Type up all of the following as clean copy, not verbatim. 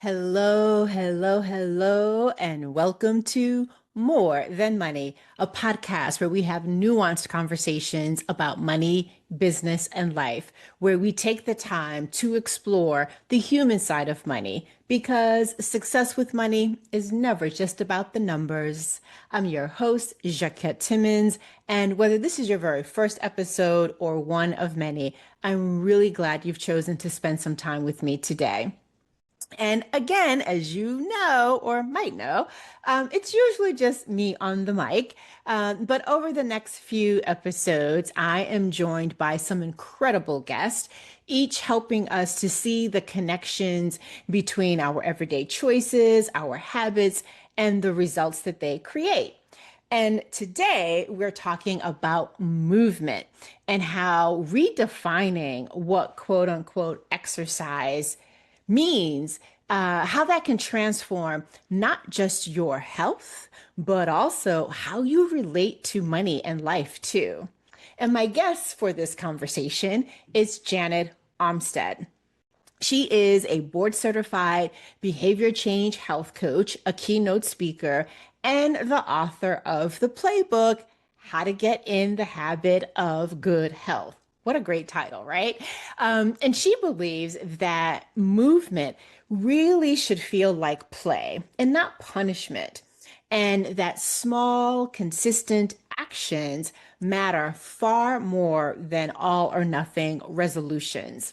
Hello, hello, hello, and welcome to More Than Money, a podcast where we have nuanced conversations about money, business, and life, where we take the time to explore the human side of money because success with money is never just about the numbers. I'm your host, Jacquette Timmons, and whether this is your very first episode or one of many, I'm really glad you've chosen to spend some time with me today. And again, as you know or might know, it's usually just me on the mic. But over the next few episodes, I am joined by some incredible guests, each helping us to see the connections between our everyday choices, our habits, and the results that they create. And today we're talking about movement and how redefining what quote unquote exercise means, how that can transform not just your health, but also how you relate to money and life too. And my guest for this conversation is Janet Omstead. She is a board certified behavior change health coach, a keynote speaker, and the author of the playbook, How to Get in the Habit of Good Health. What a great title, right? And she believes that movement really should feel like play and not punishment, and that small, consistent actions matter far more than all or nothing resolutions.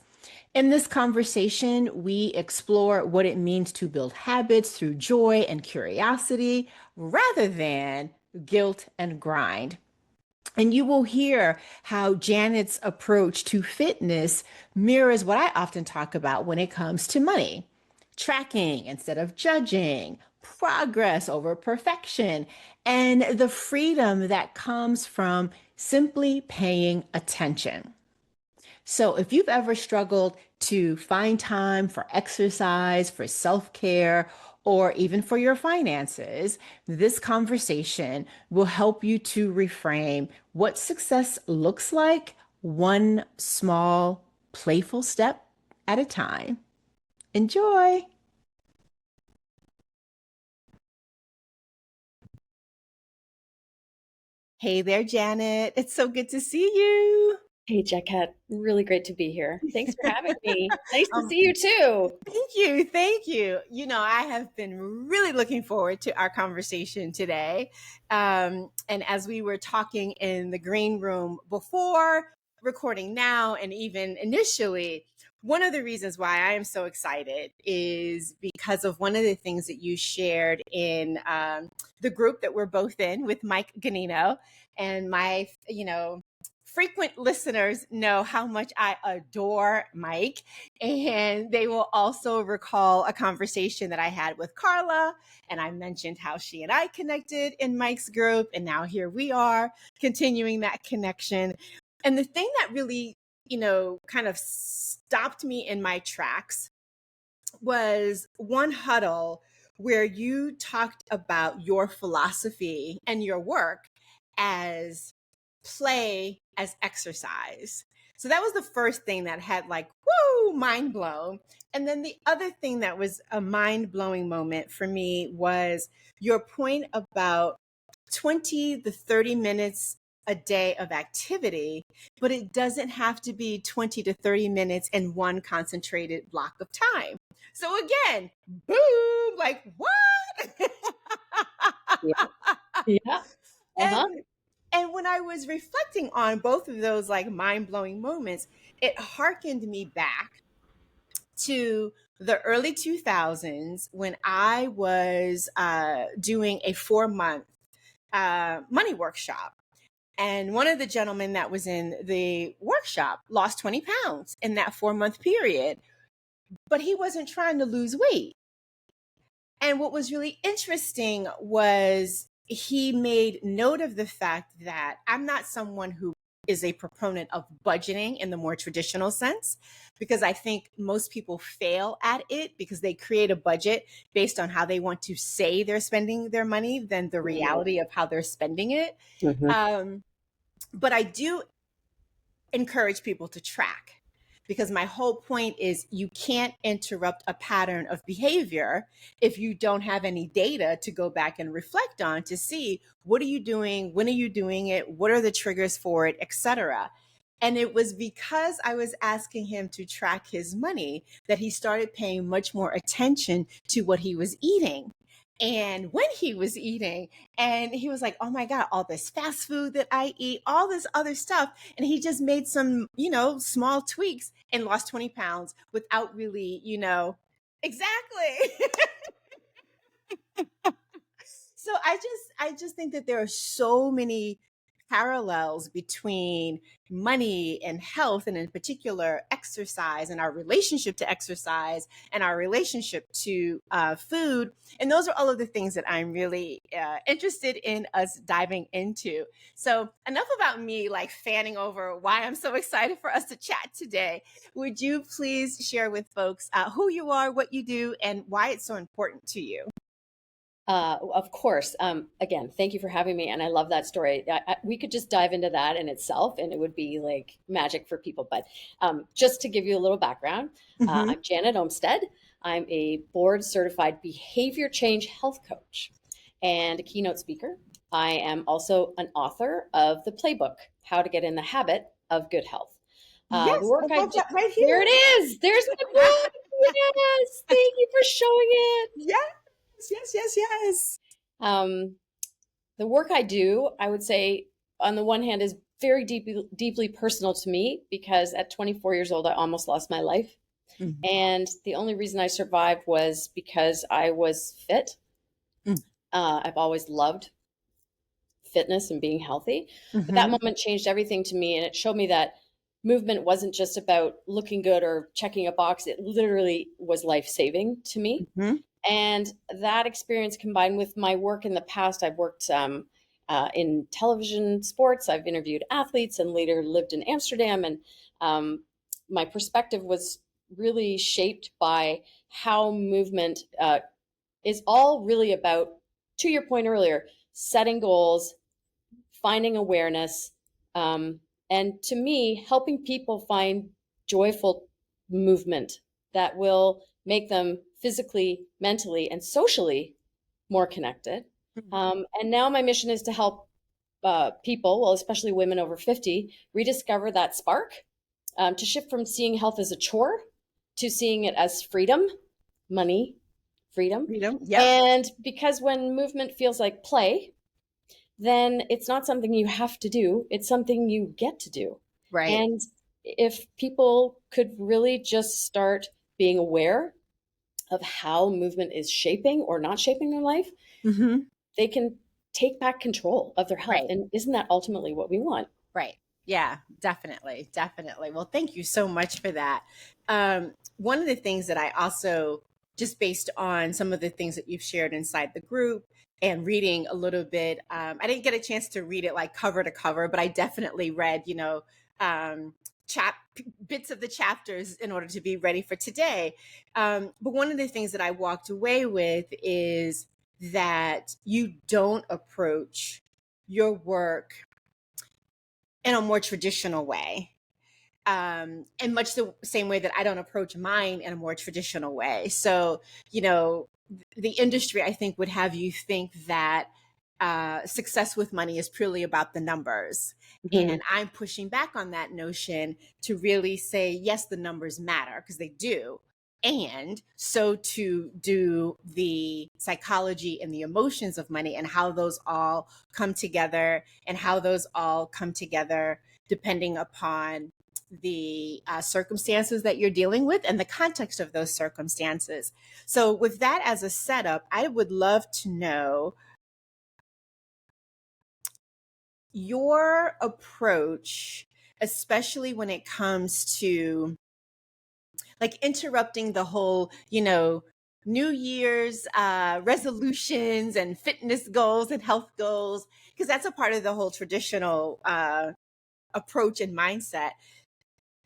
In this conversation, we explore what it means to build habits through joy and curiosity rather than guilt and grind. And you will hear how Janet's approach to fitness mirrors what I often talk about when it comes to money: tracking instead of judging, progress over perfection, and the freedom that comes from simply paying attention. So, if you've ever struggled to find time for exercise, for self care, or even for your finances, this conversation will help you to reframe what success looks like, one small, playful step at a time. Enjoy. Hey there, Janet. It's so good to see you. Hey, Jacquette, really great to be here. Thanks for having me. Nice to Um, see you too. Thank you. Thank you. I have been really looking forward to our conversation today. And as we were talking in the green room before recording now, and even initially, one of the reasons why I am so excited is because of one of the things that you shared in the group that we're both in with Mike Ganino. And frequent listeners know how much I adore Mike, and they will also recall a conversation that I had with Carla. And I mentioned how she and I connected in Mike's group. And now here we are continuing that connection. And the thing that really, kind of stopped me in my tracks was one huddle where you talked about your philosophy and your work as play as exercise. So that was the first thing that had like, woo, mind blown. And then the other thing that was a mind blowing moment for me was your point about 20 to 30 minutes a day of activity, but it doesn't have to be 20 to 30 minutes in one concentrated block of time. So again, boom, like what? Yeah. Yeah. Uh-huh. and and when I was reflecting on both of those like mind-blowing moments, it harkened me back to the early 2000s when I was doing a 4-month money workshop. And one of the gentlemen that was in the workshop lost 20 pounds in that 4-month period, but he wasn't trying to lose weight. And what was really interesting was he made note of the fact that I'm not someone who is a proponent of budgeting in the more traditional sense, because I think most people fail at it because they create a budget based on how they want to say they're spending their money than the reality of how they're spending it. Mhm. But I do encourage people to track, because my whole point is you can't interrupt a pattern of behavior if you don't have any data to go back and reflect on to see what are you doing, when are you doing it, what are the triggers for it, etc. And it was because I was asking him to track his money that he started paying much more attention to what he was eating and when he was eating. And he was like, oh my God, all this fast food that I eat, all this other stuff. And he just made some, small tweaks and lost 20 pounds without really, exactly. So I just think that there are so many parallels between money and health, and in particular exercise, and our relationship to exercise and our relationship to food. And those are all of the things that I'm really interested in us diving into. So enough about me like fanning over why I'm so excited for us to chat today. Would you please share with folks who you are, what you do, and why it's so important to you? Of course. Again, thank you for having me, and I love that story. We could just dive into that in itself, and it would be like magic for people. But just to give you a little background, Mm-hmm. I'm Janet Omstead. I'm a board-certified behavior change health coach and a keynote speaker. I am also an author of the playbook, How to Get in the Habit of Good Health. The Yes, I work I have do, that right there it here. is. There's my book. Yes, thank you for showing it. Yes, yes, yes, yes. Um, the work I do, I would say, on the one hand, is very deeply personal to me because at 24 years old, I almost lost my life. Mm, And the only reason I survived was because I was fit. mm, I've always loved fitness and being healthy. But that mhm, moment changed everything to me. And it showed me that movement wasn't just about looking good or checking a box, it literally was life saving to me. mhm, And that experience combined with my work in the past, I've worked in television sports, I've interviewed athletes and later lived in Amsterdam. And my perspective was really shaped by how movement is all really about, to your point earlier, setting goals, finding awareness, um, and to me, helping people find joyful movement that will make them physically, mentally, and socially more connected. mhm. And now my mission is to help people, well, especially women over 50, rediscover that spark, to shift from seeing health as a chore to seeing it as freedom, money, freedom. Freedom. Yep. And because when movement feels like play, then it's not something you have to do, it's something you get to do. Right. And if people could really just start being aware of how movement is shaping or not shaping their life, Hmm. they can take back control of their health. Right. And isn't that ultimately what we want? Right. Yeah, definitely. Definitely. Well, thank you so much for that. One of the things that I also, just based on some of the things that you've shared inside the group and reading a little bit, I didn't get a chance to read it like cover to cover, but I definitely read, um, chap bits of the chapters in order to be ready for today. But one of the things that I walked away with is that you don't approach your work in a more traditional way, in much the same way that I don't approach mine in a more traditional way. So, the industry, I think, would have you think that success with money is purely about the numbers. Mhm. And I'm pushing back on that notion to really say, yes, the numbers matter because they do. And so to do the psychology and the emotions of money and how those all come together, and how those all come together depending upon the circumstances that you're dealing with and the context of those circumstances. So, with that as a setup, I would love to know your approach, especially when it comes to like interrupting the whole, New Year's resolutions and fitness goals and health goals, because that's a part of the whole traditional approach and mindset.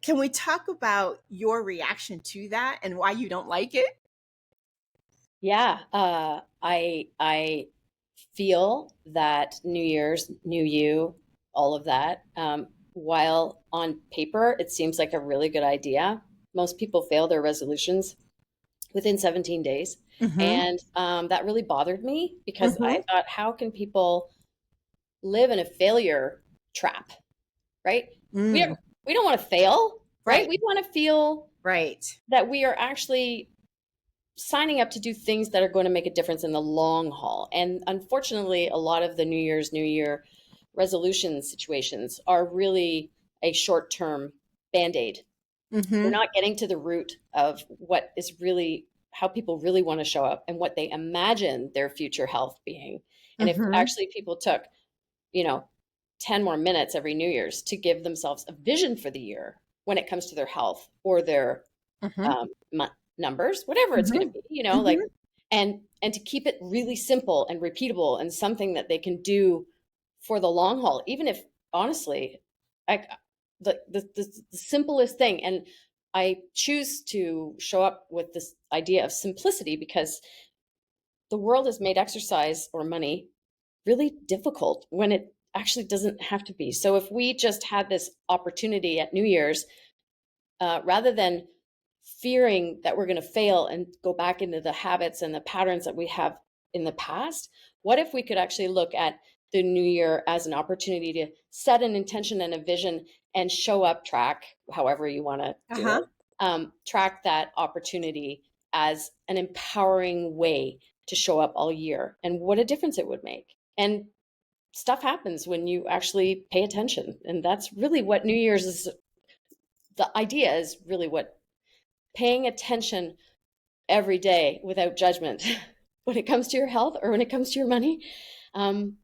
Can we talk about your reaction to that and why you don't like it? Yeah, I feel that New Year's, New You, all of that. while on paper it seems like a really good idea, most people fail their resolutions within 17 days. Mm-hmm. And that really bothered me because I Mm-hmm. thought, how can people live in a failure trap, right? We Mm. don't, we don't want to fail, right? Right. We want to feel Right. that we are actually signing up to do things that are going to make a difference in the long haul. And unfortunately, a lot of the New Year's New Year resolution situations are really a short term band aid. We're Mm-hmm. not getting to the root of what is really how people really want to show up and what they imagine their future health being. And if Mm-hmm. actually people took, you know, 10 more minutes every New Year's to give themselves a vision for the year when it comes to their health or their Mm-hmm. um, numbers, whatever it's going to Mm-hmm. be, like, and to keep it really simple and repeatable and something that they can do for the long haul, even if honestly, I, the simplest thing. And I choose to show up with this idea of simplicity because the world has made exercise or money really difficult when it actually doesn't have to be. So if we just had this opportunity at New Year's, rather than fearing that we're going to fail and go back into the habits and the patterns that we have in the past, what if we could actually look at the new year as an opportunity to set an intention and a vision and show up, track, however you want to do Uh-huh. it, track that opportunity as an empowering way to show up all year and what a difference it would make. And stuff happens when you actually pay attention. And that's really what New Year's is. The idea is really what paying attention every day without judgment when it comes to your health or when it comes to your money.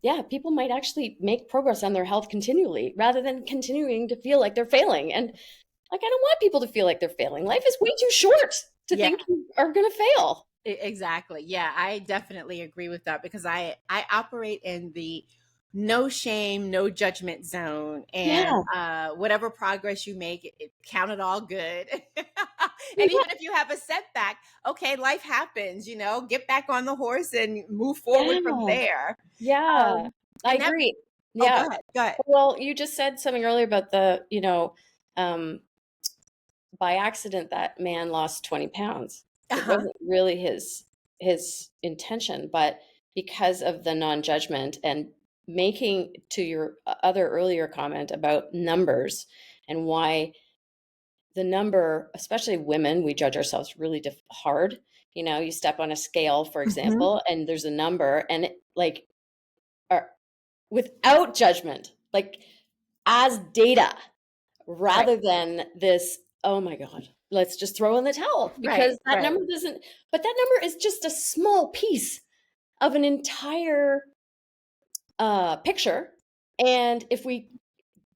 Yeah, people might actually make progress on their health continually rather than continuing to feel like they're failing. And like, I don't want people to feel like they're failing. Life is way too short to Yeah. think you are going to fail. Exactly. Yeah, I definitely agree with that because I operate in the no shame, no judgment zone, and Yeah. whatever progress you make, count it all good. And Yeah. even if you have a setback, okay, life happens. Get back on the horse and move forward from Yeah. there. Yeah. Um, I and that. agree. Oh, go Yeah. ahead. Go ahead. Well, you just said something earlier about um, by accident that man lost 20 pounds. Uh It huh. wasn't really his intention, but because of the non-judgment and making to your other earlier comment about numbers and why the number, especially women, we judge ourselves really hard. You step on a scale, for Hmm. example, and there's a number, and like, are, without judgment, like as data, Right. rather than this, oh my God, let's just throw in the towel Right. because that Right. number doesn't, but that number is just a small piece of an entire picture. And if we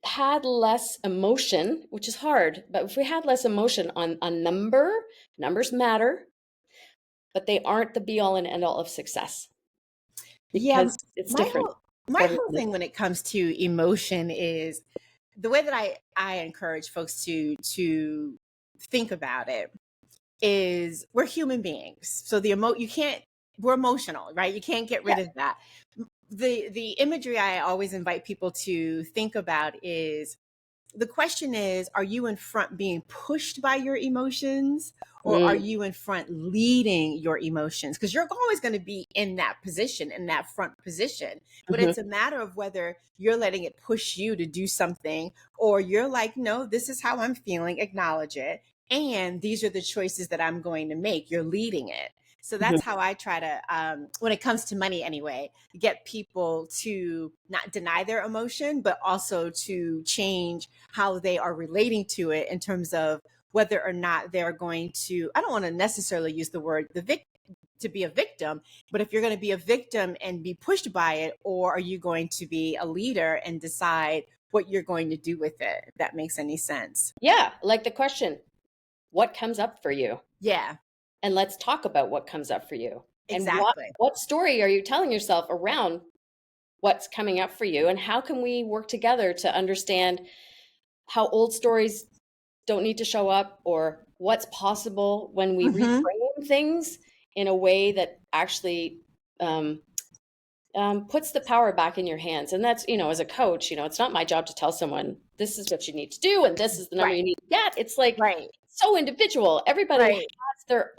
had less emotion, which is hard, but if we had less emotion on a number, numbers matter, but they aren't the be all and end all of success Yeah. because it's My different whole for my whole everybody. thing when it comes to emotion is the way that I encourage folks to think about it is we're human beings. So you can't we're emotional, right? You can't get Yeah. rid of that. The imagery I always invite people to think about is the question is, are you in front being pushed by your emotions, or are Mm, you in front leading your emotions? Because you're always going to be in that position, in that front position. But mhm, it's a matter of whether you're letting it push you to do something, or you're like, no, this is how I'm feeling, acknowledge it. And these are the choices that I'm going to make. You're leading it. So mhm, that's how I try to, when it comes to money anyway, get people to not deny their emotion, but also to change how they are relating to it in terms of whether or not they're going to, I don't want to necessarily use the word to be a victim, but if you're going to be a victim and be pushed by it, or are you going to be a leader and decide what you're going to do with it, if that makes any sense. yeah, like the question, what comes up for you? Yeah, And let's talk about what comes up for you. And what exactly. what story are you telling yourself around what's coming up for you? And how can we work together to understand how old stories don't need to show up, or what's possible when we Hmm. reframe things in a way that actually um, puts the power back in your hands. And that's, as a coach, it's not my job to tell someone this is what you need to do and this is the number Right. you need to get. It's like Right. so individual. Everybody has Right. their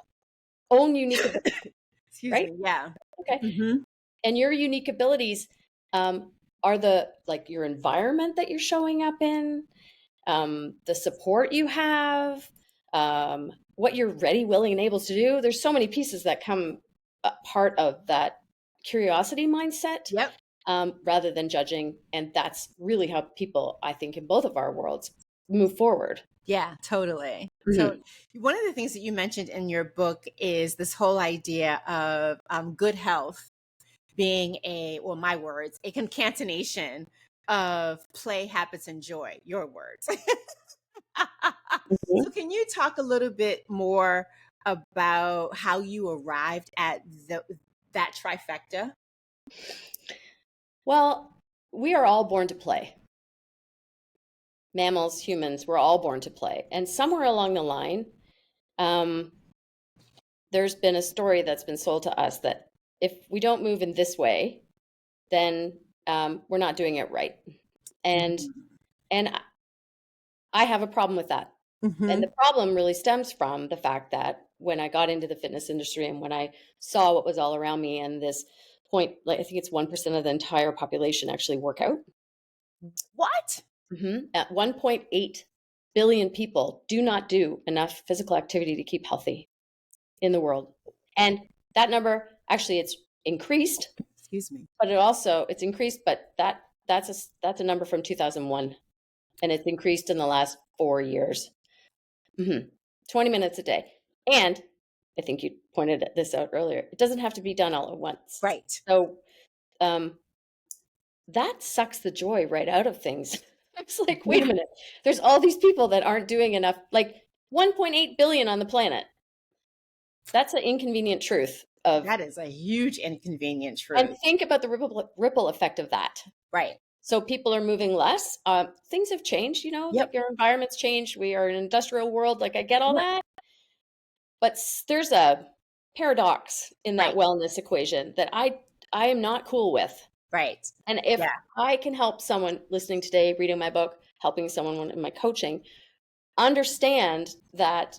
own unique ability, Excuse right? me. Yeah. Okay. Mm-hmm. And your unique abilities are like your environment that you're showing up in, the support you have, what you're ready, willing, and able to do. There's so many pieces that come part of that curiosity mindset, Yep. rather than judging. And that's really how people, I think, in both of our worlds move forward. Yeah, totally. So Mhm. one of the things that you mentioned in your book is this whole idea of good health being my words, a concatenation of play, habits, and joy, your words. So Mhm. can you talk a little bit more about how you arrived at that trifecta? Well, we are all born to play. Mammals, humans, we're all born to play. And somewhere along the line, um, there's been a story that's been sold to us that if we don't move in this way, then we're not doing it right. And and I have a problem with that. And Mm-hmm. the problem really stems from the fact that when I got into the fitness industry and when I saw what was all around me and this point, like I think it's 1% of the entire population actually work out. What? At 1.8 billion people do not do enough physical activity to keep healthy in the world. And that number actually it's increased, Excuse me. but it's increased, but that's a number from 2001 and it's increased in the last 4 years. 20 minutes a day. And I think you pointed this out earlier. It doesn't have to be done all at once. Right. So um, that sucks the joy right out of things. It's like, wait a Yeah, minute. There's all these people that aren't doing enough, like 1.8 billion on the planet. That's an inconvenient truth of, that is a huge inconvenient and truth. think about the ripple effect of that. Right. So people are moving less. Things have changed, Yep. like our environment's changed. We are in an industrial world. Like I get all Yep. that. But there's a paradox in that Right. wellness equation that I am not cool with. Right. And if Yeah. I can help someone listening today, reading my book, helping someone in my coaching, understand that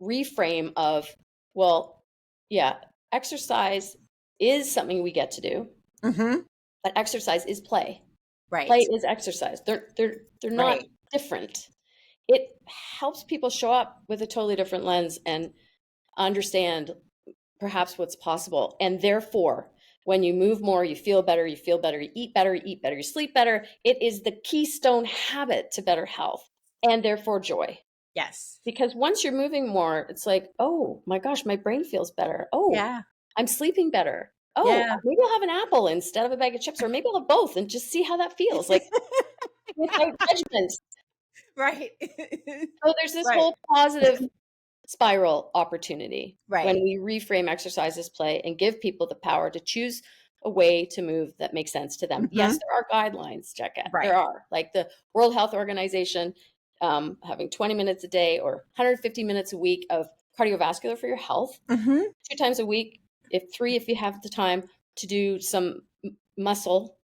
reframe of, well, yeah, exercise is something we get to do, Mm-hmm. but exercise is play. Play Right. is exercise. They're not Right. different. It helps people show up with a totally different lens and understand perhaps what's possible. And therefore, when you move more, you feel better, you eat better, you sleep better. It is the keystone habit to better health and therefore joy. Yes. Because once you're moving more, it's like, oh my gosh, my brain feels better. Oh, Yeah. I'm sleeping better. Oh, Yeah. maybe I'll have an apple instead of a bag of chips, or maybe I'll have both and just see how that feels. Like without judgment. Right. So there's this Right. whole positive spiral opportunity when Right. we reframe exercise as play and give people the power to choose a way to move that makes sense to them. Mm-hmm. Yes, there are guidelines, Jessica. There Right. are, like the World Health Organization, having 20 minutes a day or 150 minutes a week of cardiovascular for your health, Mm-hmm. 2 times a week, if you have the time to do some muscle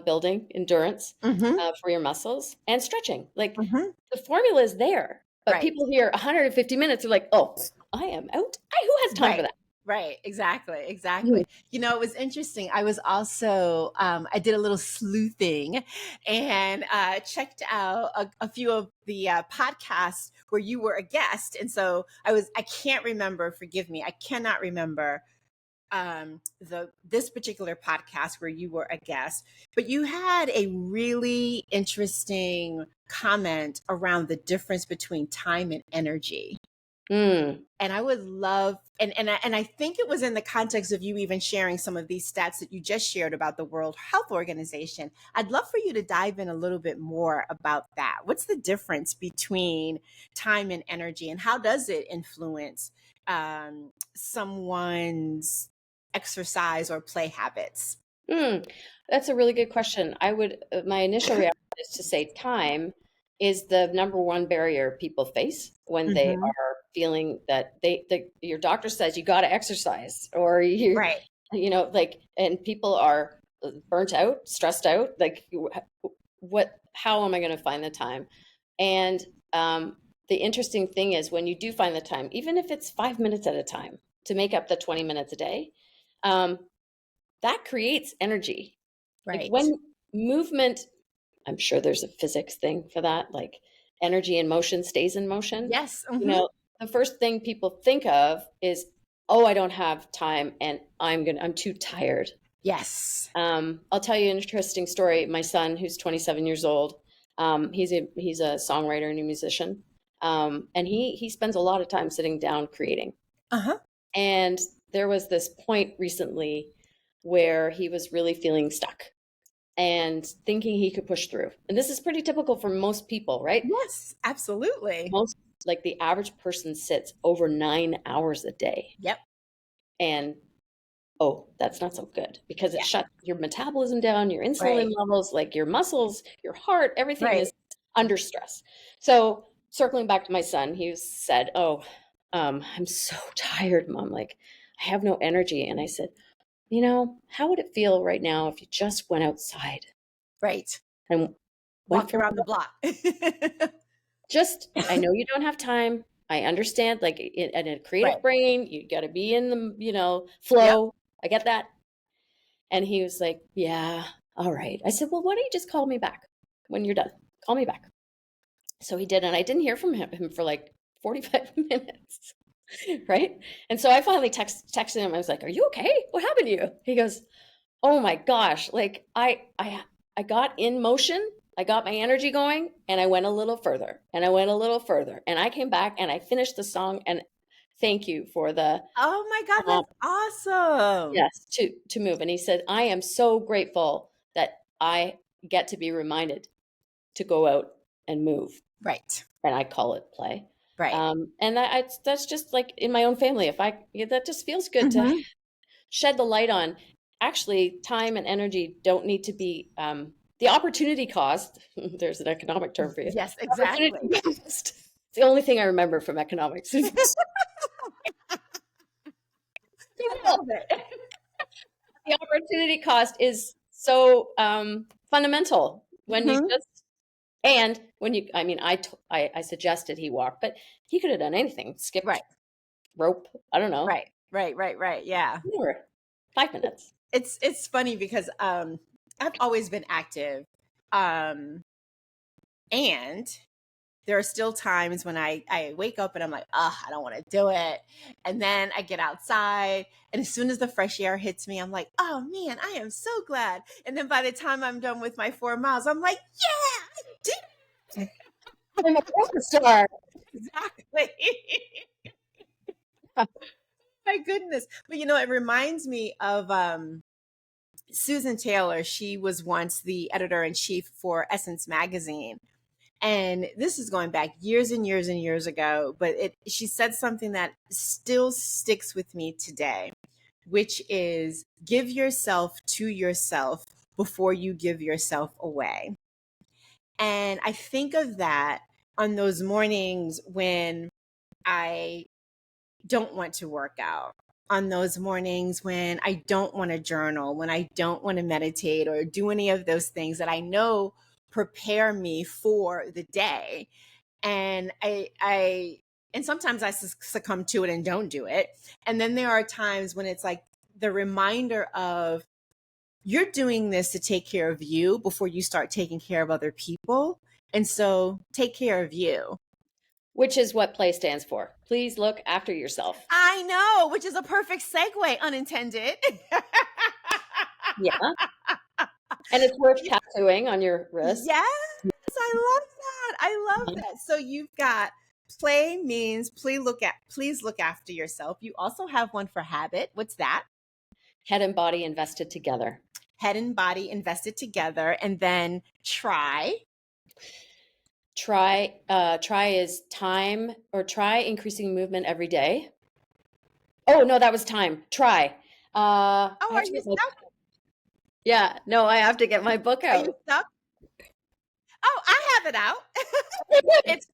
building, endurance Mm-hmm. for your muscles, and stretching. Like Mm-hmm. the formula is there, but Right. people hear 150 minutes are like, oh, I am out. Who has time for Right. that? Right. Exactly. Mhm. Exactly. It was interesting. I was also, I did a little sleuthing and checked out a few of the podcasts where you were a guest. And so I can't remember, forgive me, I cannot remember this particular podcast where you were a guest, but you had a really interesting comment around the difference between time and energy. Mm. And I would love, and I think it was in the context of you even sharing some of these stats that you just shared about the World Health Organization. I'd love for you to dive in a little bit more about that. What's the difference between time and energy, and how does it influence someone's exercise or play habits? Mm. That's a really good question. My initial reaction is to say time is the number one barrier people face when they Hmm. are feeling that your doctor says you got to exercise or Right. like, and people are burnt out, stressed out. Like, how am I going to find the time? And the interesting thing is when you do find the time, even if it's 5 minutes at a time to make up the 20 minutes a day, um, that creates energy. Like Right. when movement, I'm sure there's a physics thing for that, like energy in motion stays in motion. Yes. You know, the first thing people think of is, oh, I don't have time and I'm too tired. Yes. I'll tell you an interesting story. My son, who's 27 years old, he's a songwriter and a musician, and he spends a lot of time sitting down creating. Uh-huh. And there was this point recently where he was really feeling stuck and thinking he could push through. And this is pretty typical for most people, right? Yes, absolutely. Most, like the average person sits over 9 hours a day. Yep. And oh, that's not so good because it Yeah. shuts your metabolism down, your insulin Right. levels, like your muscles, your heart, everything Right. is under stress. So circling back to my son, he said, "Oh, I'm so tired, Mom. Like I have no energy." And I said, how would it feel right now if you just went outside Right. and went Walked for a around the walk? block. Just, I know you don't have time. I understand, like in a Right. creative brain, you got to be in the, Yep. flow. I get that. And he was like, yeah, all right. I said, well, why don't you just call me back when you're done? Call me back. So he did. And I didn't hear from him for like 45 minutes. Right. And so I finally texted him. I was like, are you okay? What happened to you? He goes, oh my gosh. Like I got in motion. I got my energy going and I went a little further and I went a little further and I came back and I finished the song and thank you for the Oh my God, um, that's awesome. yes, to move. And he said, I am so grateful that I get to be reminded to go out and move. Right. And I call it play. Right. And that's just like in my own family. That just feels good to Hmm. shed the light on. Actually, time and energy don't need to be the opportunity cost. There's an economic term for you. Yes, Opportunity exactly. cost. It's the only thing I remember from economics. I love it. The opportunity cost is so fundamental when you Hmm. just and when you I mean I suggested he walk, but he could have done anything, skipped Right. rope, I don't know, Right. Right. Right. Right. Yeah. whatever, 5 minutes. It's funny because I've always been active. Um and there are still times when I wake up and I'm like, oh, I don't want to do it. And then I get outside, and as soon as the fresh air hits me, I'm like, oh man, I am so glad. And then by the time I'm done with my 4 miles, I'm like, yeah, I did I'm a superstar. exactly. My goodness. But it reminds me of Susan Taylor. She was once the editor in chief for Essence magazine. And this is going back years and years and years ago, but she said something that still sticks with me today, which is give yourself to yourself before you give yourself away. And I think of that on those mornings when I don't want to work out, on those mornings when I don't want to journal, when I don't want to meditate or do any of those things that I know prepare me for the day. And and sometimes I succumb to it and don't do it. And then there are times when it's like the reminder of you're doing this to take care of you before you start taking care of other people. And so take care of you. Which is what play stands for. Please look after yourself. I know, which is a perfect segue, unintended. Yeah. And it's worth tattooing on your wrist. Yes, I love that. I love that. So you've got play means please look after yourself. You also have one for habit. What's that? Head and body invested together. Head and body invested together. And then try. Try is time, or try increasing movement every day. Oh no, that was time. Try. Oh, I are have to you get my stuck? Yeah, no, I have to get my book Are out. you stuck? Oh, I have it out. It's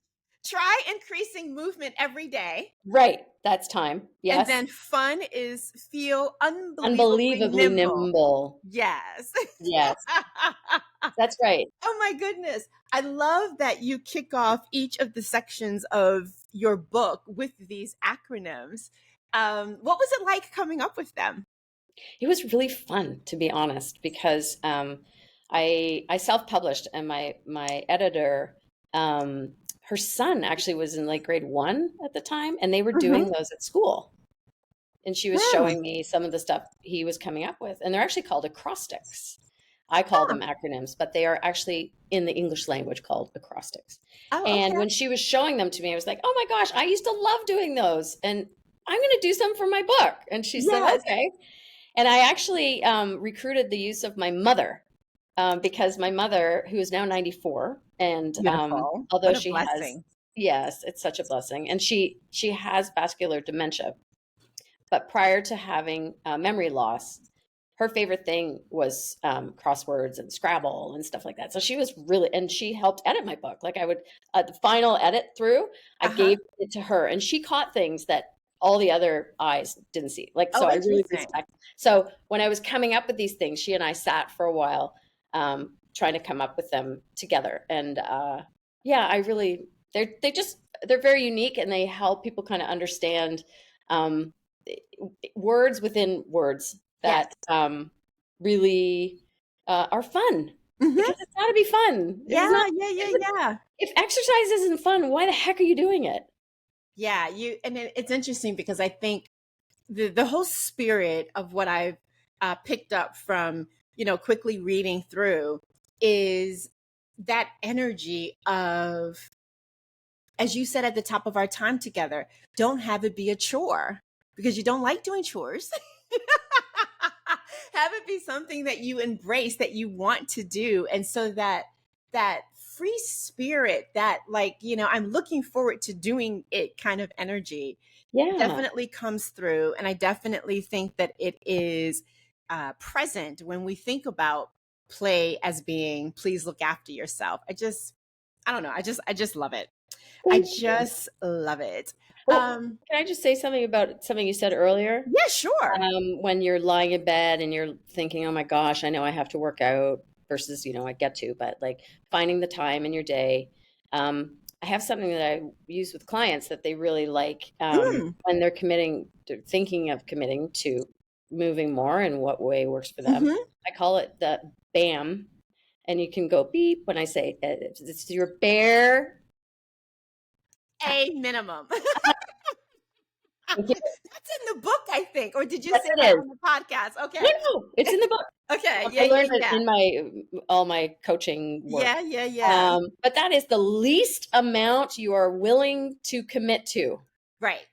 try increasing movement every day. Right. That's time. And Yes. then fun is feel unbelievably Unbelievably nimble. nimble. Yes. Yes. That's right. Oh my goodness. I love that you kick off each of the sections of your book with these acronyms. What was it like coming up with them? It was really fun, to be honest, because I self-published, and my editor, her son actually was in like grade 1 at the time, and they were Mm-hmm. doing those at school. And she was Hmm. showing me some of the stuff he was coming up with, and they're actually called acrostics. I call Huh. them acronyms, but they are actually in the English language called acrostics. Oh, And okay. when she was showing them to me, I was like, "Oh my gosh, I used to love doing those, and I'm going to do some for my book." And she said, Yes. "Okay." And I actually recruited the use of my mother, because my mother, who is now 94, and Beautiful. although What a she has, blessing. yes, it's such a blessing, and she has vascular dementia. But prior to having memory loss, her favorite thing was crosswords and Scrabble and stuff like that. So she was really, and she helped edit my book. Like I would, the final edit through, I Uh-huh. gave it to her, and she caught things that all the other eyes didn't see. Like, so Oh, I really interesting. respect. So when I was coming up with these things, she and I sat for a while, trying to come up with them together. And yeah, I really, they're very unique, and they help people kind of understand um, words within words Yes. that really are fun, Mm-hmm. because it's got to be fun. If it's Yeah, not, yeah, yeah, if, it, yeah. if exercise isn't fun, why the heck are you doing it? Yeah, it's interesting because I think the whole spirit of what I've picked up from, quickly reading through is that energy of, as you said at the top of our time together, don't have it be a chore because you don't like doing chores. Have it be something that you embrace, that you want to do. And so that free spirit, that, like, I'm looking forward to doing it kind of energy Yeah. definitely comes through. And I definitely think that it is present when we think about play as being, please look after yourself. I don't know. I just love it. I Thank you. just love it. Well, Um, can I just say something about something you said earlier? yeah, sure. When you're lying in bed and you're thinking, "Oh my gosh, I know I have to work out," versus, I get to, but like finding the time in your day. I have something that I use with clients that they really like, Mm, when they're thinking of committing to moving more, and what way works for them. hmm. I call it the BAM, and you can go beep when I say it's your bare. A minimum. Thank you. That's in the book, I think. Or did you Yes, say it that is. on the podcast? No, Okay. no, it's in the book. Okay. Yeah, I yeah, learned it yeah. in my all my coaching work. Yeah, yeah, yeah. But that is the least amount you are willing to commit to. Right.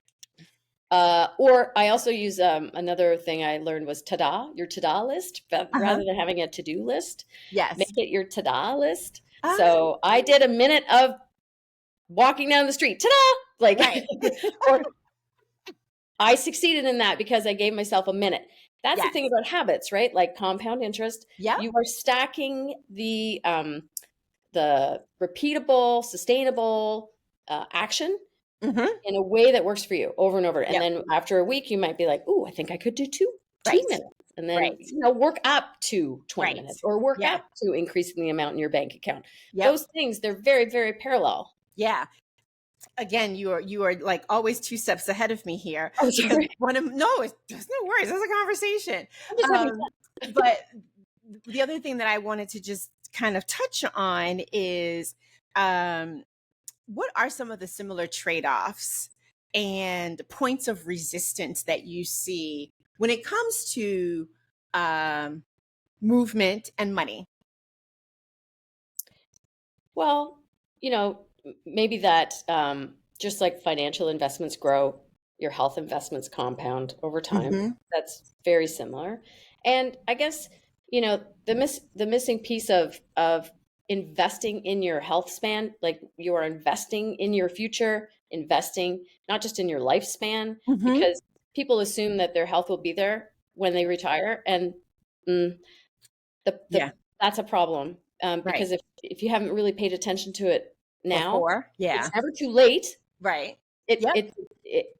Or I also use, another thing I learned was tada, your tada list, but Uh-huh. rather than having a to-do list, make Yes. it your tada list. Ah, So I did a minute of walking down the street, tada, like, right. or I succeeded in that because I gave myself a minute. That's the thing Yes. about habits, right? Like compound interest. Yep. You are stacking the repeatable, sustainable action Hmm. in a way that works for you over and over. And Yep. then after a week, you might be like, "Ooh, I think I could do two Right. minutes." And then, Right. work up to 20 Right. minutes, or work Yeah. up to increasing the amount in your bank account. Yep. Those things, they're very, very parallel. Yeah. Again, you are like always two steps ahead of me here Oh, because sorry. one of no, there's no worries. It's a conversation. I'm just having Um, but the other thing that I wanted to just kind of touch on is um, what are some of the similar trade-offs and points of resistance that you see when it comes to um, movement and money? Well, maybe that, just like financial investments grow, your health investments compound over time. Hmm. That's very similar. And I guess, the missing piece of investing in your health span, like you are investing in your future, investing not just in your lifespan, Hmm. because people assume that their health will be there when they retire, and mm, the Yeah. that's a problem, Right. because if you haven't really paid attention to it now. Before. It's Yeah. never too late. Right. It Yep. it, it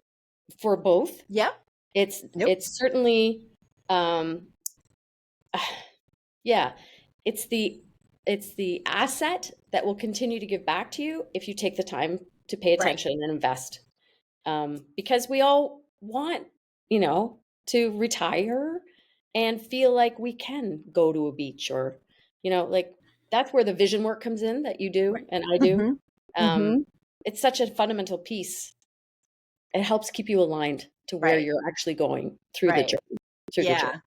for both. Yep. It's Nope. it's certainly um yeah, it's the asset that will continue to give back to you if you take the time to pay Right. attention and invest. Because we all want, you know, to retire and feel like we can go to a beach or, like that's where the vision work comes in that you do Right. and I do. Mm-hmm. Um, Mm-hmm. it's such a fundamental piece. It helps keep you aligned to where Right. you're actually going through the Right. journey, through the journey. Yeah.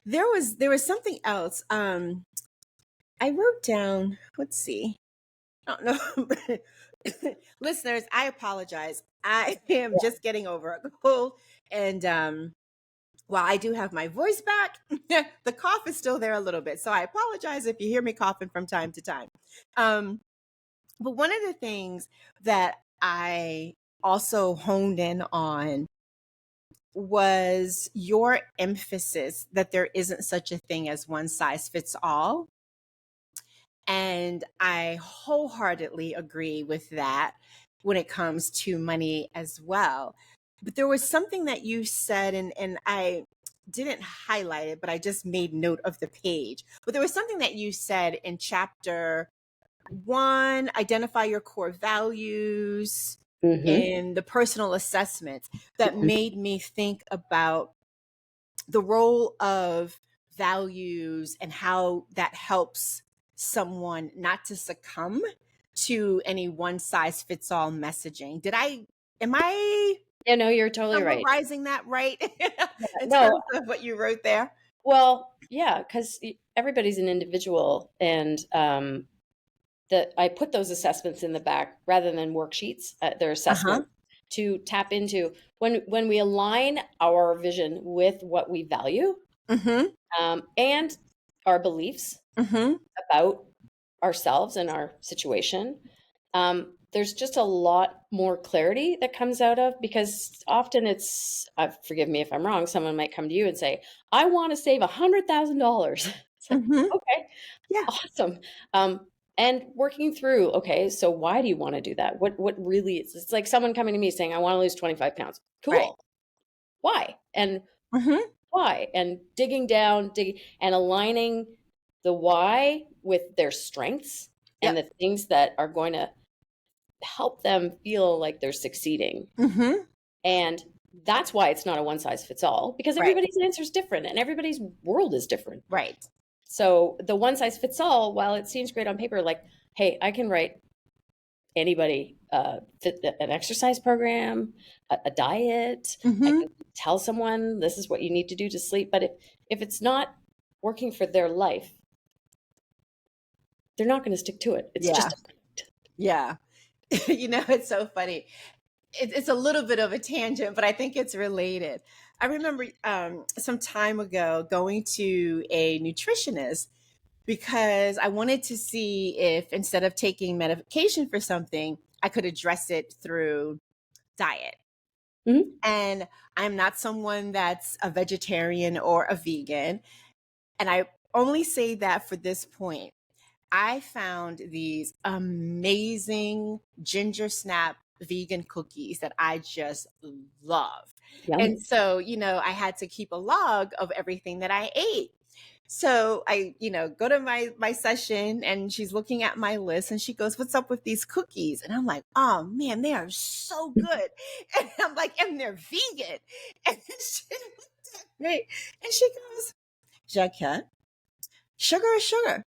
There was something else. I wrote down, let's see. I don't know. Listeners, I apologize. I am just getting over a cold. And while I do have my voice back, the cough is still there a little bit. So I apologize if you hear me coughing from time to time. Um, but one of the things that I also honed in on was your emphasis that there isn't such a thing as one size fits all. And I wholeheartedly agree with that when it comes to money as well. But there was something that you said, and I didn't highlight it, but I just made note of the page. But there was something that you said in chapter one: identify your core values Mm-hmm. in the personal assessments, that Mm-hmm. made me think about the role of values and how that helps someone not to succumb to any one size fits all messaging. Am I Yeah, no, you're totally right. summarizing that right in No, terms of what you wrote there? well, yeah, because everybody's an individual, and that I put those assessments in the back rather than worksheets. They're Uh-huh. assessments to tap into when we align our vision with what we value, Mm-hmm. and our beliefs Mm-hmm. about ourselves and our situation. There's just a lot more clarity that comes out of, because often forgive me if I'm wrong, someone might come to you and say, I want to save $100,000. It's like, Mm-hmm. okay, Yeah. awesome. And working through, okay, so why do you want to do that? What really is, it's like someone coming to me saying, I want to lose 25 pounds. Right. Cool. Why? And Mm-hmm. why? And digging and aligning the why with their strengths and Yep. the things that are going to help them feel like they're succeeding. Mm-hmm. And that's why it's not a one size fits all, because Right. everybody's answer is different and everybody's world is different. Right. So the one size fits all, while it seems great on paper, like, hey, I can write anybody fit an exercise program, a diet. I Mm-hmm. can tell someone this is what you need to do to sleep. But if it's not working for their life, they're not going to stick to it. It's Yeah. just Yeah. It's so funny. It's a little bit of a tangent, but I think it's related. I remember some time ago going to a nutritionist because I wanted to see if instead of taking medication for something, I could address it through diet. Mhm. And I'm not someone that's a vegetarian or a vegan. And I only say that for this point. I found these amazing ginger snap vegan cookies that I just love. And Yum. so, I had to keep a log of everything that I ate. So I, go to my session and she's looking at my list and she goes, "What's up with these cookies?" And I'm like, "Oh man, they are so good." And I'm like, "And they're vegan." And she looked at me and she goes, "Jaquette, sugar is sugar."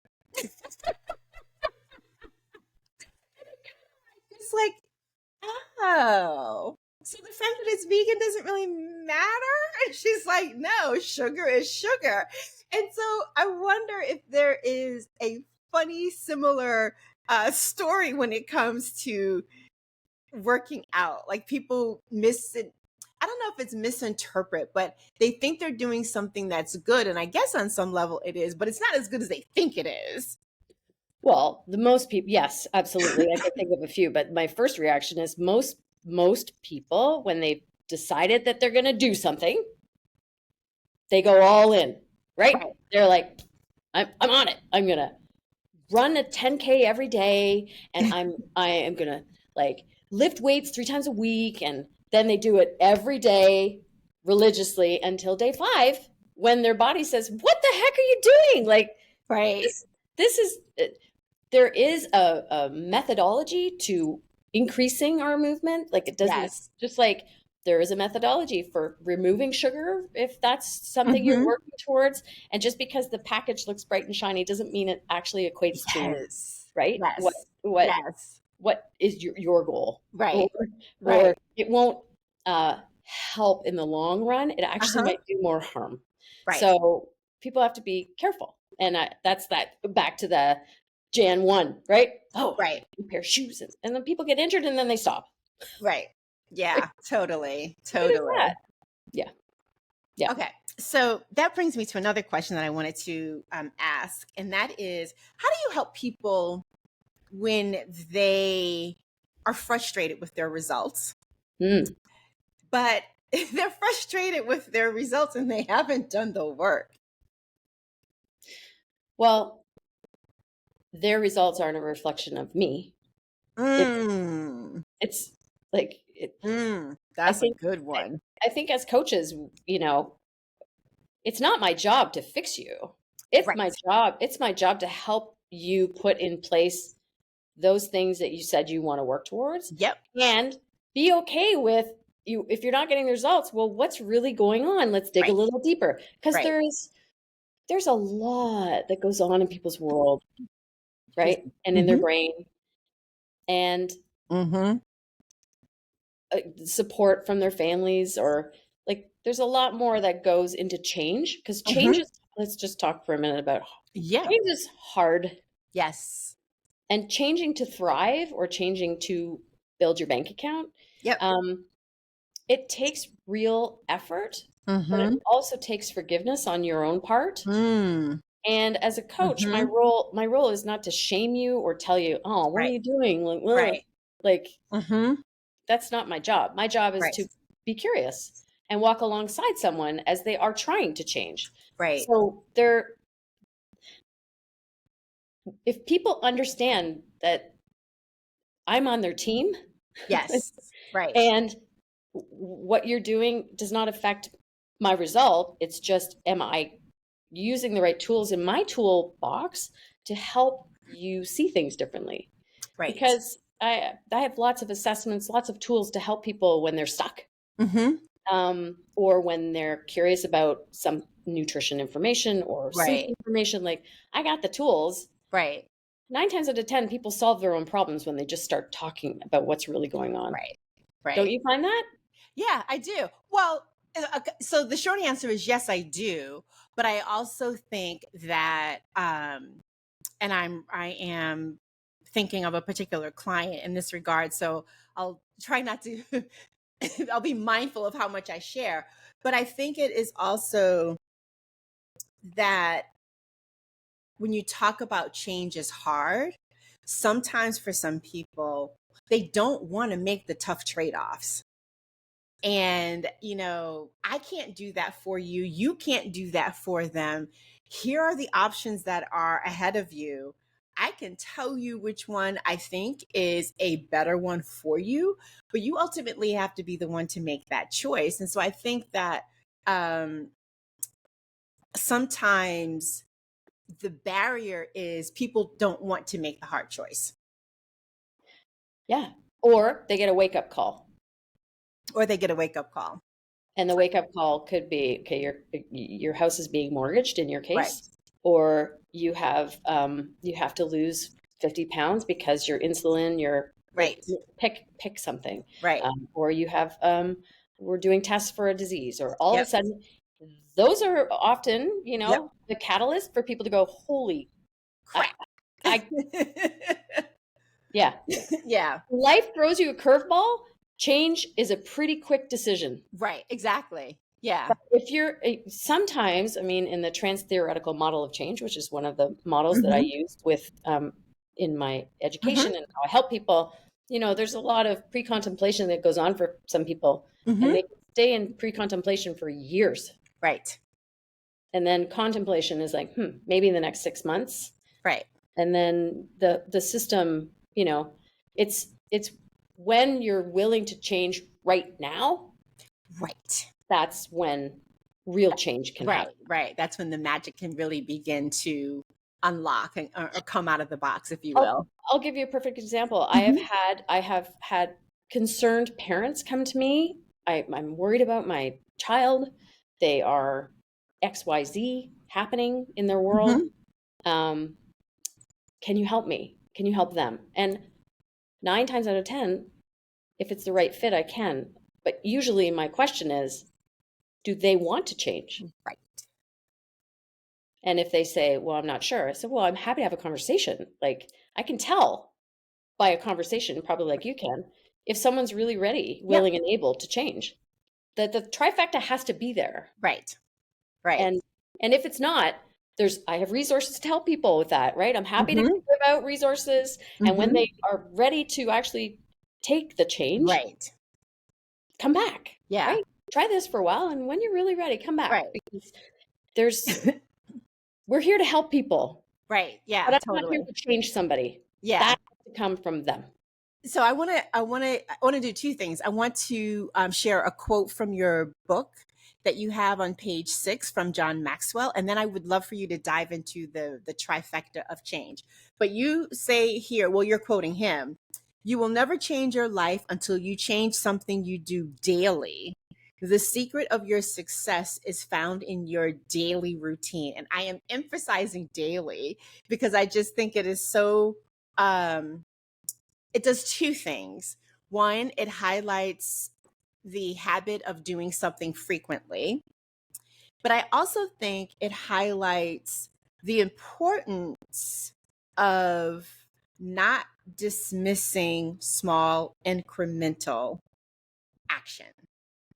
It's like, oh, so the fact that it's vegan doesn't really matter? And she's like, "No, sugar is sugar." And so I wonder if there is a funny, similar story when it comes to working out. Like people I don't know if it's misinterpret, but they think they're doing something that's good. And I guess on some level it is, but it's not as good as they think it is. Well, the most people, yes, absolutely. I can think of a few, but my first reaction is most people, when they've decided that they're going to do something, they go all in, right? Right. They're like, I'm on it. I'm gonna run a 10K every day, and I am gonna like lift weights 3 times a week, and then they do it every day religiously until day 5, when their body says, "What the heck are you doing?" Like Right. this is there is a methodology to increasing our movement. Like it doesn't Yes. just like there is a methodology for removing sugar if that's something you're Mm-hmm. working towards. And just because the package looks bright and shiny doesn't mean it actually equates to Yes. right Yes. what Yes. what is your goal, or Right. or Right. it won't help in the long run. It actually Uh-huh. might do more harm. Right. So people have to be careful, and that's that back to the Jan 1, right? Oh, Right. a pair of shoes, and then people get injured and then they stop. Right. Like, Yeah, totally. what is that? Totally. Yeah, yeah. Okay. So that brings me to another question that I wanted to ask, and that is, how do you help people when they are frustrated with their results, Mm. but they're frustrated with their results and they haven't done the work? Well, their results aren't a reflection of me. It's Mm, it's like I that's a think good one. I think as coaches, it's not my job to fix you. Right. It's my job to help you put in place those things that you said you want to work towards, Yep. and be okay with you if you're not getting the results. Well, what's really going on? Let's dig a Right. little deeper, because Right. there's a lot that goes on in people's world, right? And in their Mm-hmm. brain, and Mm-hmm. support from their families, or like there's a lot more that goes into change, because change Mm-hmm. is, let's just talk for a minute about Yeah. change is hard. Yes. And changing to thrive, or changing to build your bank account, Yep. um, it takes real effort, but it Mm-hmm. also takes forgiveness on your own part. Mm. And as a coach, Mm-hmm. my role is not to shame you or tell you, "Oh, what are Right. you doing?" Like, ugh. Right. Like Mm-hmm. that's not my job. My job is Right. to be curious and walk alongside someone as they are trying to change. Right. So if people understand that I'm on their team, Yes. Right. and what you're doing does not affect my result, it's just, am I using the right tools in my toolbox to help you see things differently? Right. Because I have lots of assessments, lots of tools to help people when they're stuck, Mm-hmm. or when they're curious about some nutrition information or sleep Right. information. Like, I got the tools. Right. 9 times out of 10, people solve their own problems when they just start talking about what's really going on. Right. Don't Right. you find that? Yeah, I do. Well, so the short answer is yes, I do. But I also think that, and I am thinking of a particular client in this regard. So I'll try not to, I'll be mindful of how much I share. But I think it is also that when you talk about change is hard, sometimes for some people, they don't want to make the tough trade offs. And, I can't do that for you. You can't do that for them. Here are the options that are ahead of you. I can tell you which one I think is a better one for you, but you ultimately have to be the one to make that choice. And so I think that um, sometimes the barrier is people don't want to make the hard choice, Yeah. Or they get a wake up call. or they get a wake up call. And the wake up call could be, okay, your house is being mortgaged in your Right, case, or you have to lose 50 pounds because your insulin, your like right, pick something, right. or you have we're doing tests for a disease, or all of a Yep. sudden, those are often Yep. the catalyst for people to go, holy, I, Crap. I yeah, Yeah. life throws you a curveball. Change is a pretty quick decision. Right. Exactly. Yeah. If you're sometimes, I mean, in the trans theoretical model of change, which is one of the models that I Hmm. used with in my Hmm. education and how I help people, there's a lot of pre-contemplation that goes on for some people, and Hmm. they stay in pre-contemplation for years. Right. And then contemplation is like, maybe in the next 6 months. Right. And then the system, it's when you're willing to change right now, Right. that's when real change can Right. happen. Right. That's when the magic can really begin to unlock or come out of the box, if you I'll will. I'll give you a perfect example. Mhm. I have had concerned parents come to me. I'm worried about my child. They are XYZ happening in their world. Mhm. Um, can you help me? Can you help them? And 9 times out of 10, if it's the right fit, I can. But usually my question is, do they want to change? Right. And if they say, well, I'm not sure, I said, well, I'm happy to have a conversation. Like I can tell by a conversation, probably like you can, if someone's really ready, Yep. willing, and able to change. The trifecta has to be there. Right. Right. And if it's not, I have resources to help people with that, right? I'm happy to Mhm. give out resources. And when Mhm. they are ready to actually take the change, Right. come back, Yeah. right? Try this for a while, and when you're really ready, come back Right. because there's we're here to help people, Right. but Yeah, I'm not here totally. to change somebody. Yeah. That has to come from them. So I want to do two things. I want to share a quote from your book that you have on page 6 from John Maxwell, and then I would love for you to dive into the trifecta of change. But you say here, well, you're quoting him. You will never change your life until you change something you do daily. The secret of your success is found in your daily routine, and I am emphasizing daily because I just think it is so. It does two things. One, it highlights the habit of doing something frequently, but I also think it highlights the importance of not dismissing small incremental action,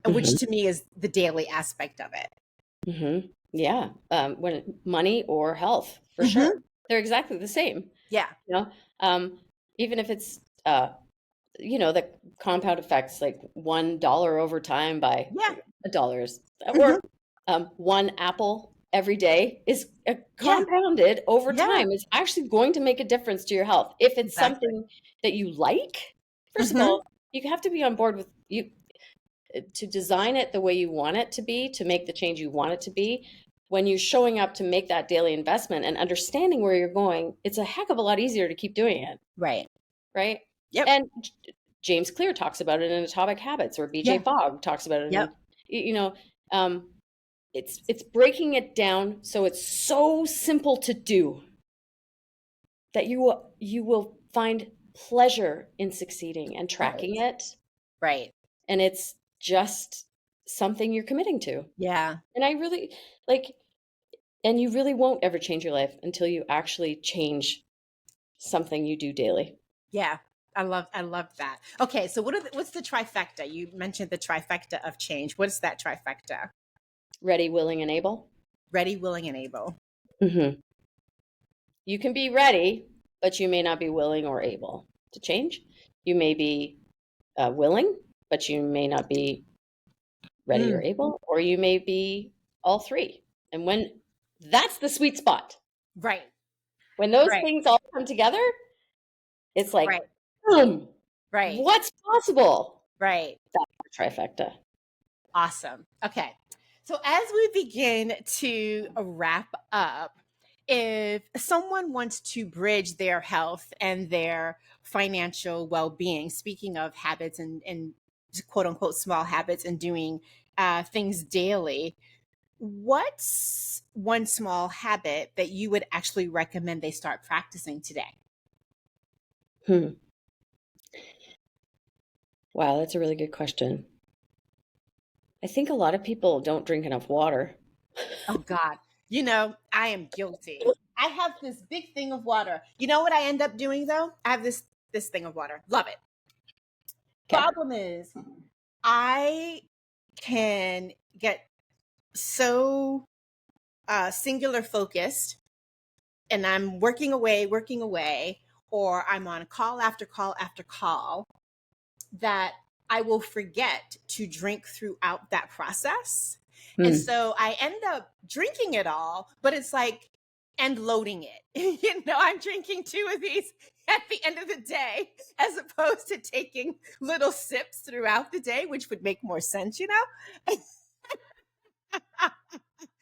which Hmm. to me is the daily aspect of it. Hmm. Yeah. When money or health, for sure, Hmm. they're exactly the same. Yeah. You know, um, even if it's the compound effects, like $1 over time by Yeah. dollars, or Hmm. 1 apple every day is Yeah. compounded over Yeah. time. Is actually going to make a difference to your health if it's Exactly. something that you like. First of Hmm. all, you have to be on board with you to design it the way you want it to be, to make the change you want it to be. When you're showing up to make that daily investment and understanding where you're going, it's a heck of a lot easier to keep doing it, Right. right? Yep. And James Clear talks about it in Atomic Habits, or BJ Yeah. Fogg talks about it in, Yep. you know, um, it's breaking it down so it's so simple to do that you will find pleasure in succeeding and Right. tracking it, Right. and it's just something you're committing to. Yeah. And I really like, and you really won't ever change your life until you actually change something you do daily. Yeah. I love that. Okay, so what's the trifecta? You mentioned the trifecta of change. What is that trifecta? Ready, willing, and able. Ready, willing, and able. Hmm. You can be ready, but you may not be willing or able to change. You may be willing, but you may not be ready or Mm, able, or you may be all three. And when that's the sweet spot, right. when those Right. things all come together, it's like, Right. boom, Right. what's possible? Right. That's the trifecta. Awesome. Okay. So as we begin to wrap up, if someone wants to bridge their health and their financial well-being, speaking of habits and quote unquote small habits and doing things daily, what's one small habit that you would actually recommend they start practicing today? Hmm. Wow, that's a really good question. I think a lot of people don't drink enough water. Oh God. I am guilty. I have this big thing of water. You know what I end up doing though? I have this thing of water. Love it. Okay. Problem is I can get so singular focused and I'm working away, or I'm on call after call after call that I will forget to drink throughout that process. And Hmm. so I end up drinking it all, but it's like and loading it. I'm drinking 2 of these at the end of the day, as opposed to taking little sips throughout the day, which would make more sense.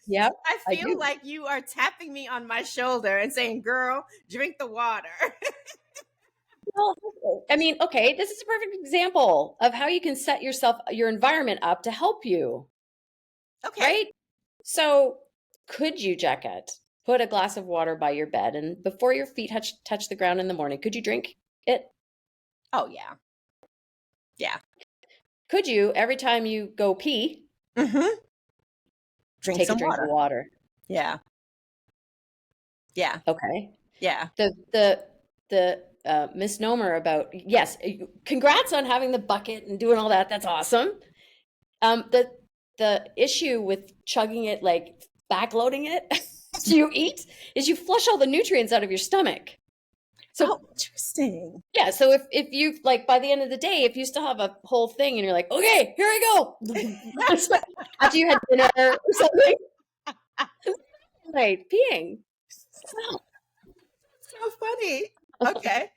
Yep, I I feel do. like you are tapping me on my shoulder and saying, girl, drink the water. Well, I mean, okay, this is a perfect example of how you can set your environment up to help you, Okay. right? So, could you, Jacket, put a glass of water by your bed and before your feet touch the ground in the morning, could you drink it? Oh, yeah. Yeah. Could you, every time you go pee, Mm-hmm. Drink take a some drink of water. water? Yeah. Yeah. Okay. Yeah. The misnomer about, yes, congrats on having the bucket and doing all that. That's awesome. The issue with chugging it, like backloading it after you eat, is you flush all the nutrients out of your stomach. So Oh, interesting. yeah, so if you like by the end of the day, if you still have a whole thing and you're like, okay, here I go, after you had dinner or something, right, peeing. So funny. Okay.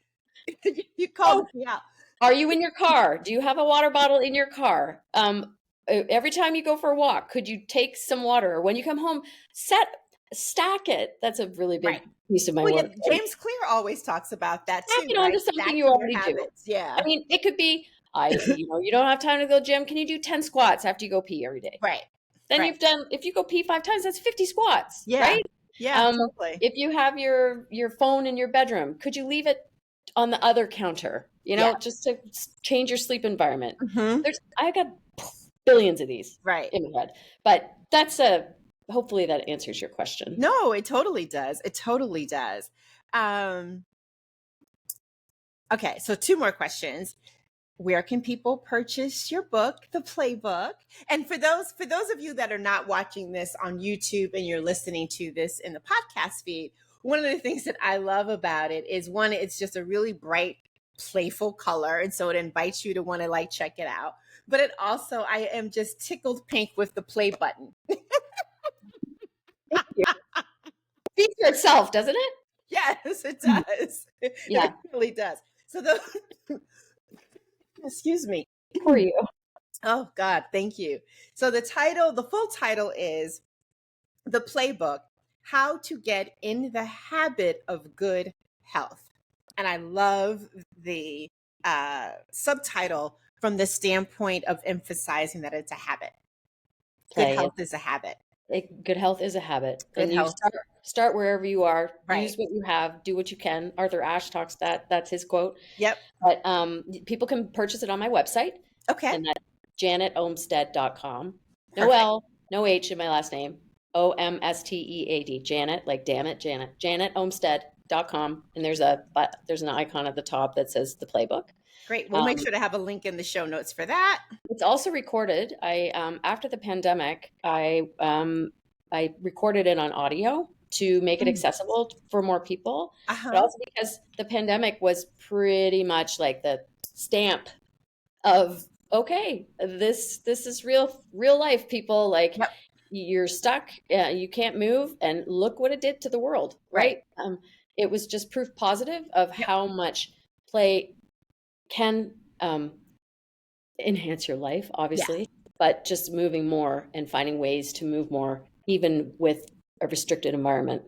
You called Oh, me out. are you in your car? Do you have a water bottle in your car? Every time you go for a walk, could you take some water? When you come home, stack it. That's a really Right. big piece of my Well, yeah, work. James Clear always talks about that Stack too, it onto right? something you Stacking your already do. habits. I Yeah. mean, it could be, you don't have time to go gym. Can you do 10 squats after you go pee every day? Right. Then Right. you've done, if you go pee 5 times, that's 50 squats, Yeah. right? Yeah, Um, totally. if you have your phone in your bedroom, could you leave it on the other counter, Yeah. just to change your sleep environment? Hmm. I got billions of these Right. in my head, but hopefully that answers your question. No, it totally does. It totally does. Um, okay, so two more questions. Where can people purchase your book, The Playbook? And for those of you that are not watching this on YouTube and you're listening to this in the podcast feed, one of the things that I love about it is, one, it's just a really bright, playful color, and so it invites you to want to like check it out. But it also, I am just tickled pink with the play button. Thank you. Speaks for itself, doesn't it? Yes, it does. Yeah. It really does. So the excuse me. For you. Oh God, thank you. So the full title is The Playbook: How to Get in the Habit of Good Health. And I love the subtitle from the standpoint of emphasizing that it's a habit. Good Okay. health is a habit. Good health is a habit, Good and you health, start wherever you are. right. Use what you have. Do what you can. Arthur Ashe talks that's his quote. Yep. But people can purchase it on my website, Okay. and that's janetomstead.com. No Perfect. L, no H in my last name. Omstead. Janet, like damn it, Janet. janetomstead.com. And there's an icon at the top that says the playbook. Great. We'll make Um, sure to have a link in the show notes for that. it's also recorded. After the pandemic, I recorded it on audio to make it Mm. accessible for more people, but Uh-huh. also because the pandemic was pretty much like the stamp of, okay, this is real life, people. Like, Yep. you're stuck, you can't move, and look what it did to the world, Right. right? It was just proof positive of Yep. how much play can enhance your life, Yeah. obviously, but just moving more and finding ways to move more, even with a restricted environment,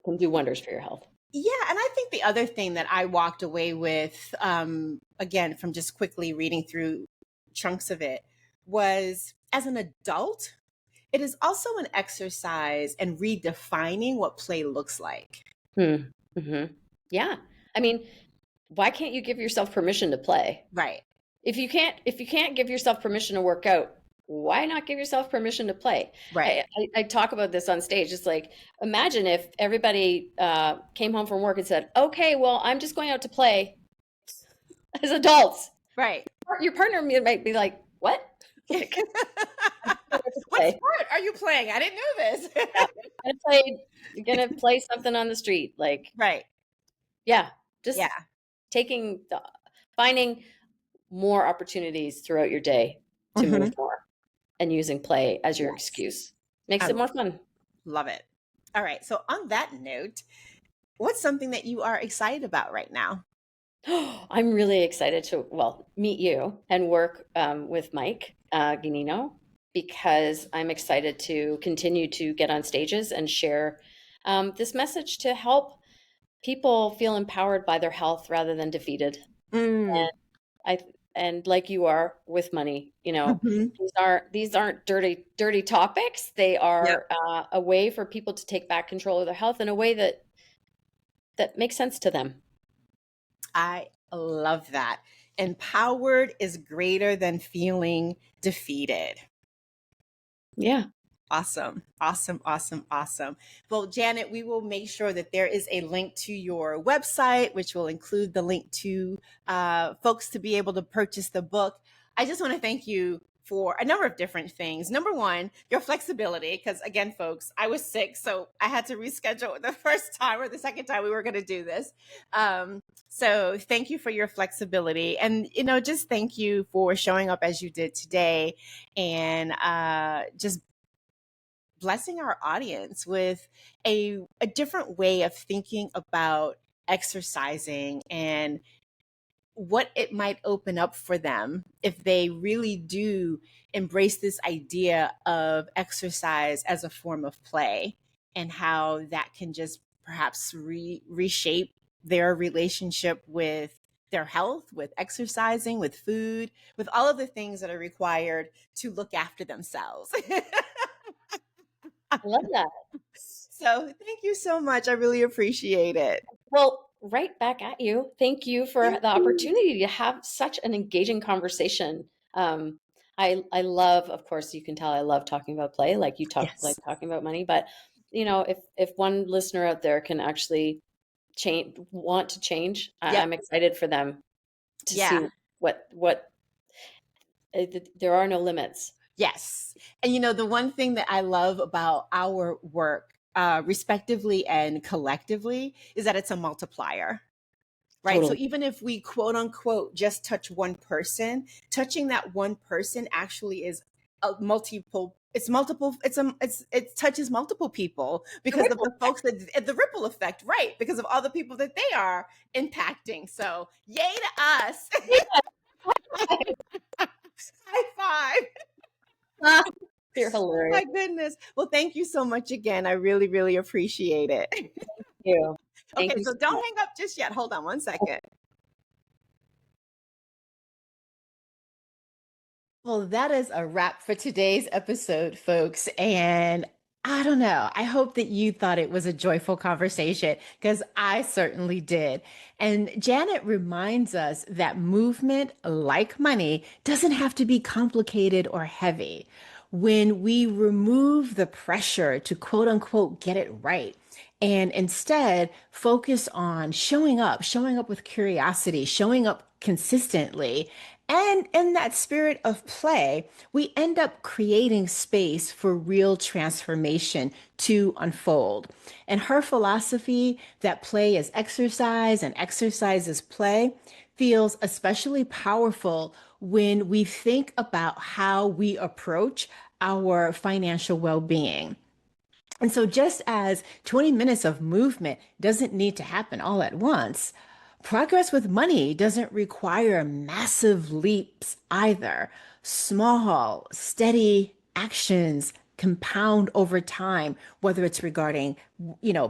can do wonders for your health. Yeah, and I think the other thing that I walked away with, again, from just quickly reading through chunks of it, was as an adult, it is also an exercise in redefining what play looks like. Hmm. Yeah. I mean, why can't you give yourself permission to play? Right. If you can't give yourself permission to work out, why not give yourself permission to play? Right. I talk about this on stage. It's like, imagine if everybody came home from work and said, okay, well, I'm just going out to play as adults. Right. Your partner might be like, what? Like, What play. sport are you playing? I didn't know this. Yeah. You're gonna play something on the street. Like, Right. yeah, just Yeah. finding more opportunities throughout your day to Hmm. move more and using play as your Yes. excuse makes I it more fun. love it. All right. So, on that note, what's something that you are excited about right now? I'm really excited to, well, meet you and work with Mike Ganino because I'm excited to continue to get on stages and share this message to help people feel empowered by their health rather than defeated. Mm. And I and like you are with money, Hmm. these aren't dirty topics. They Yep. are a way for people to take back control of their health in a way that makes sense to them. I love that. Empowered is greater than feeling defeated. Yeah, Awesome. Awesome. Awesome. Awesome. Well, Janet, we will make sure that there is a link to your website, which will include the link to folks to be able to purchase the book. I just want to thank you for a number of different things. Number one, your flexibility, because again, folks, I was sick, so I had to reschedule the first time or the second time we were going to do this. Um, so thank you for your flexibility. And, just thank you for showing up as you did today and just blessing our audience with a different way of thinking about exercising and what it might open up for them if they really do embrace this idea of exercise as a form of play and how that can just perhaps reshape their relationship with their health, with exercising, with food, with all of the things that are required to look after themselves. I love that. So thank you so much. I really appreciate it. Well, right back at you. Thank you for Thank the you. opportunity to have such an engaging conversation. I love, of course, you can tell I love talking about play, like you like Yes. talking about money. But if one listener out there can actually want to change, Yep. I'm excited for them to see Yeah. what there are no limits. Yes. And the one thing that I love about our work, respectively and collectively, is that it's a multiplier. Right. So Totally. even if we quote unquote just touch one person, touching that one person actually is a multiple. It's multiple. It touches multiple people The because of ripple the folks that the ripple effect, right? Because of all the people that they are impacting. So yay to us! effect. High five! You're hilarious. My goodness. Well, thank you so much again. I really, really appreciate it. Thank you. Thank Okay, you so so don't much. hang up just yet. Hold on one second. Well, that is a wrap for today's episode, folks. And I don't know. I hope that you thought it was a joyful conversation because I certainly did. And Janet reminds us that movement, like money, doesn't have to be complicated or heavy. When we remove the pressure to quote unquote get it right, and instead focus on showing up with curiosity, showing up consistently. And in that spirit of play, we end up creating space for real transformation to unfold. And her philosophy that play is exercise and exercise is play feels especially powerful when we think about how we approach our financial well being. And so, just as 20 minutes of movement doesn't need to happen all at once, progress with money doesn't require massive leaps either. Small, steady actions compound over time, whether it's regarding,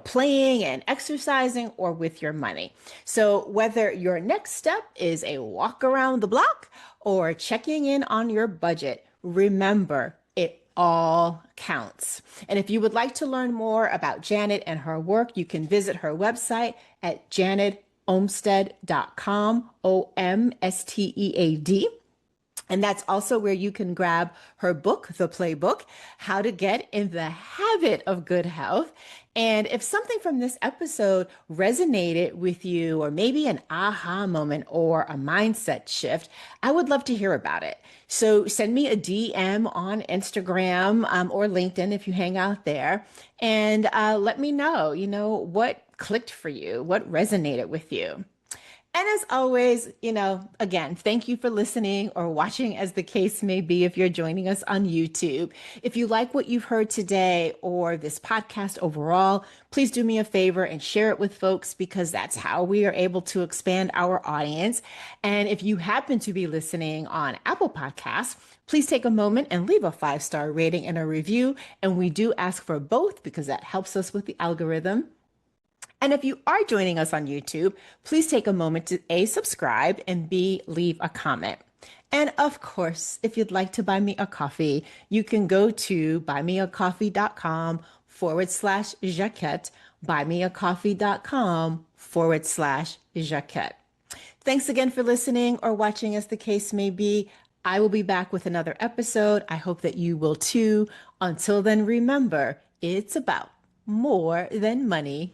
playing and exercising or with your money. So, whether your next step is a walk around the block or checking in on your budget, remember it all counts. And if you would like to learn more about Janet and her work, you can visit her website at janetomstead.com, Omstead. And that's also where you can grab her book, The Playbook, How to Get in the Habit of Good Health. And if something from this episode resonated with you, or maybe an aha moment or a mindset shift, I would love to hear about it. So send me a DM on Instagram or LinkedIn if you hang out there, and let me know, what clicked for you, what resonated with you. And as always, again, thank you for listening or watching as the case may be if you're joining us on YouTube. If you like what you've heard today or this podcast overall, please do me a favor and share it with folks because that's how we are able to expand our audience. And if you happen to be listening on Apple Podcasts, please take a moment and leave a 5-star rating and a review. And we do ask for both because that helps us with the algorithm. And if you are joining us on YouTube, please take a moment to A, subscribe, and B, leave a comment. And of course, if you'd like to buy me a coffee, you can go to buymeacoffee.com/Jaquette, buymeacoffee.com/Jaquette. Thanks again for listening or watching as the case may be. I will be back with another episode. I hope that you will too. Until then, remember, it's about more than money.